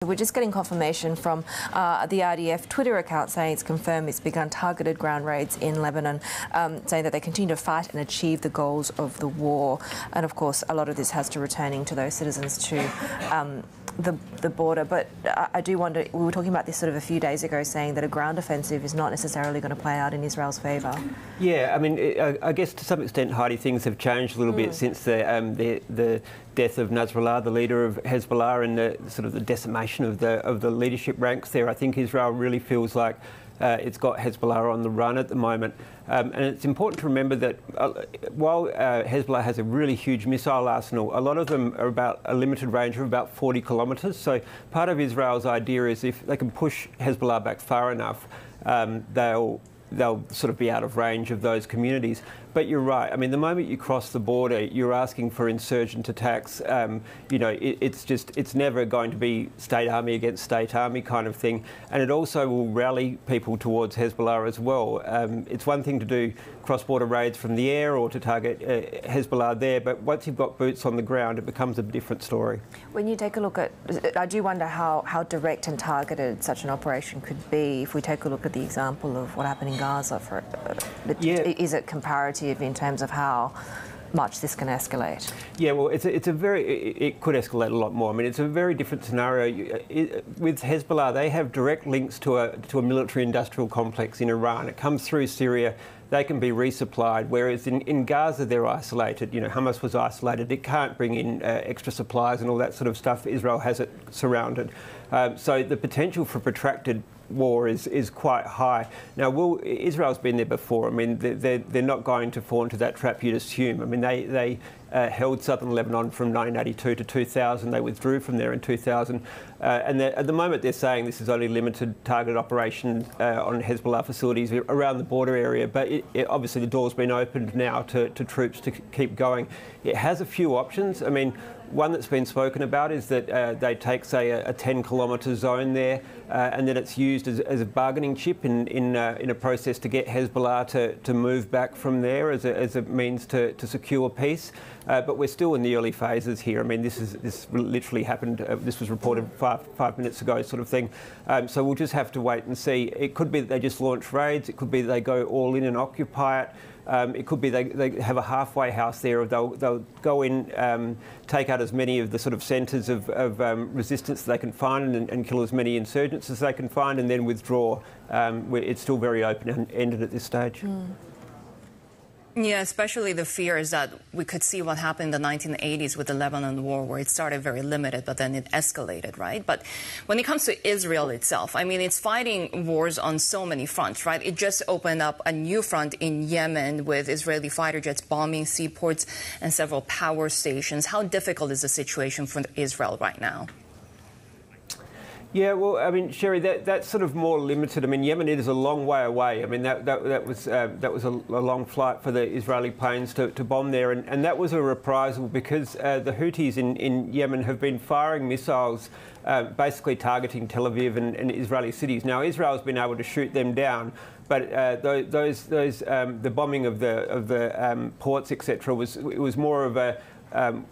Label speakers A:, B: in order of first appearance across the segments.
A: We're just getting confirmation from the RDF Twitter account saying it's confirmed it's begun targeted ground raids in Lebanon, saying that they continue to fight and achieve the goals of the war. And of course, a lot of this has to returning to those citizens to the border. But I do wonder, we were talking about this sort of a few days ago, saying that a ground offensive is not necessarily going to play out in Israel's favour. Yeah,
B: I mean, I guess to some extent, Heidi, things have changed a little bit since the death of Nasrallah, the leader of Hezbollah, and the sort of the decimation of the leadership ranks there. I think Israel really feels like it's got Hezbollah on the run at the moment. And it's important to remember that while Hezbollah has a really huge missile arsenal, a lot of them are about a limited range of about 40 kilometres. So part of Israel's idea is if they can push Hezbollah back far enough, they'll sort of be out of range of those communities. But you're right. I mean, the moment you cross the border, you're asking for insurgent attacks. You know, it's never going to be state army against state army kind of thing. And it also will rally people towards Hezbollah as well. It's one thing to do cross-border raids from the air or to target Hezbollah there, but once you've got boots on the ground, it becomes a different story.
A: When you take a look at, I do wonder how direct and targeted such an operation could be. If we take a look at the example of what happened in Gaza, is it comparative in terms of how much this can escalate?
B: Yeah, well, it could escalate a lot more. I mean, it's a very different scenario. With Hezbollah, they have direct links to a military-industrial complex in Iran. It comes through Syria. They can be resupplied, whereas in Gaza they're isolated. You know, Hamas was isolated. It can't bring in extra supplies and all that sort of stuff. Israel has it surrounded. So the potential for protracted war is quite high. Now, Israel's been there before. I mean, they're not going to fall into that trap, you'd assume. I mean, they held southern Lebanon from 1982 to 2000. They withdrew from there in 2000. And at the moment, they're saying this is only limited targeted operation on Hezbollah facilities around the border area. But obviously, the door's been opened now to troops to keep going. It has a few options. I mean, one that's been spoken about is that they take, say, a 10-kilometre zone there, and then it's used as a bargaining chip in a process to get Hezbollah to move back from there as a means to secure peace. But we're still in the early phases here. I mean, this literally happened. This was reported five minutes ago, sort of thing. So we'll just have to wait and see. It could be that they just launch raids. It could be that they go all in and occupy it. It could be they have a halfway house there, or they'll go in, take out as many of the sort of centres of resistance that they can find and kill as many insurgents as they can find and then withdraw. It's still very open-ended at this stage.
C: Yeah, especially the fear is that we could see what happened in the 1980s with the Lebanon war, where it started very limited, but then it escalated, right? But when it comes to Israel itself, I mean, it's fighting wars on so many fronts, right? It just opened up a new front in Yemen with Israeli fighter jets bombing seaports and several power stations. How difficult is the situation for Israel right now?
B: Yeah, well, I mean, Sherry, that's sort of more limited. I mean, Yemen is a long way away. I mean, that was a long flight for the Israeli planes to bomb there, and that was a reprisal because the Houthis in Yemen have been firing missiles, basically targeting Tel Aviv and Israeli cities. Now, Israel's been able to shoot them down, but the bombing of the ports, etc., was more of a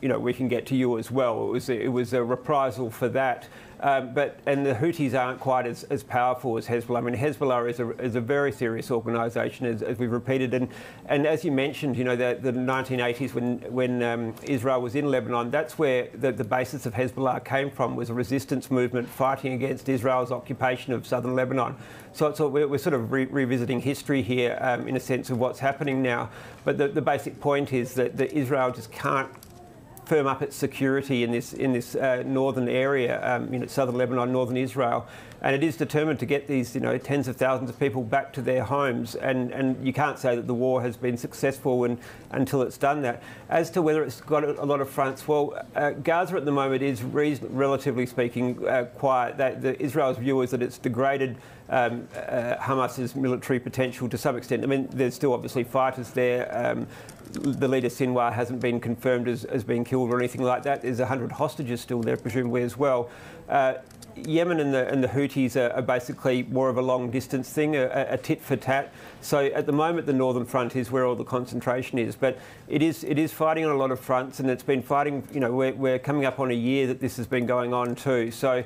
B: you know, we can get to you as well. It was a reprisal for that. And the Houthis aren't quite as powerful as Hezbollah. I mean, Hezbollah is a very serious organisation, as we've repeated. And as you mentioned, you know, the 1980s when Israel was in Lebanon, that's where the basis of Hezbollah came from, was a resistance movement fighting against Israel's occupation of southern Lebanon. So we're sort of revisiting history here in a sense of what's happening now. But the basic point is that Israel just can't firm up its security in this northern area, you know, southern Lebanon, northern Israel, and it is determined to get these, you know, tens of thousands of people back to their homes. And you can't say that the war has been successful until it's done that. As to whether it's got a lot of fronts, well, Gaza at the moment is relatively speaking quiet. Israel's view is that it's degraded Hamas's military potential to some extent. I mean, there's still obviously fighters there. The leader Sinwar hasn't been confirmed as being killed or anything like that. There's 100 hostages still there, presumably, as well. Yemen and the Houthis are basically more of a long-distance thing, a tit for tat. So at the moment, the Northern Front is where all the concentration is. But it is fighting on a lot of fronts, and it's been fighting. You know, we're coming up on a year that this has been going on too. So.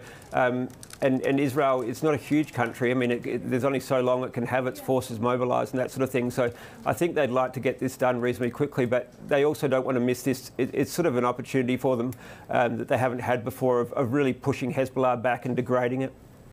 B: And Israel, it's not a huge country. I mean, there's only so long it can have its forces mobilised and that sort of thing. So I think they'd like to get this done reasonably quickly, but they also don't want to miss this. It's sort of an opportunity for them that they haven't had before of really pushing Hezbollah back and degrading it.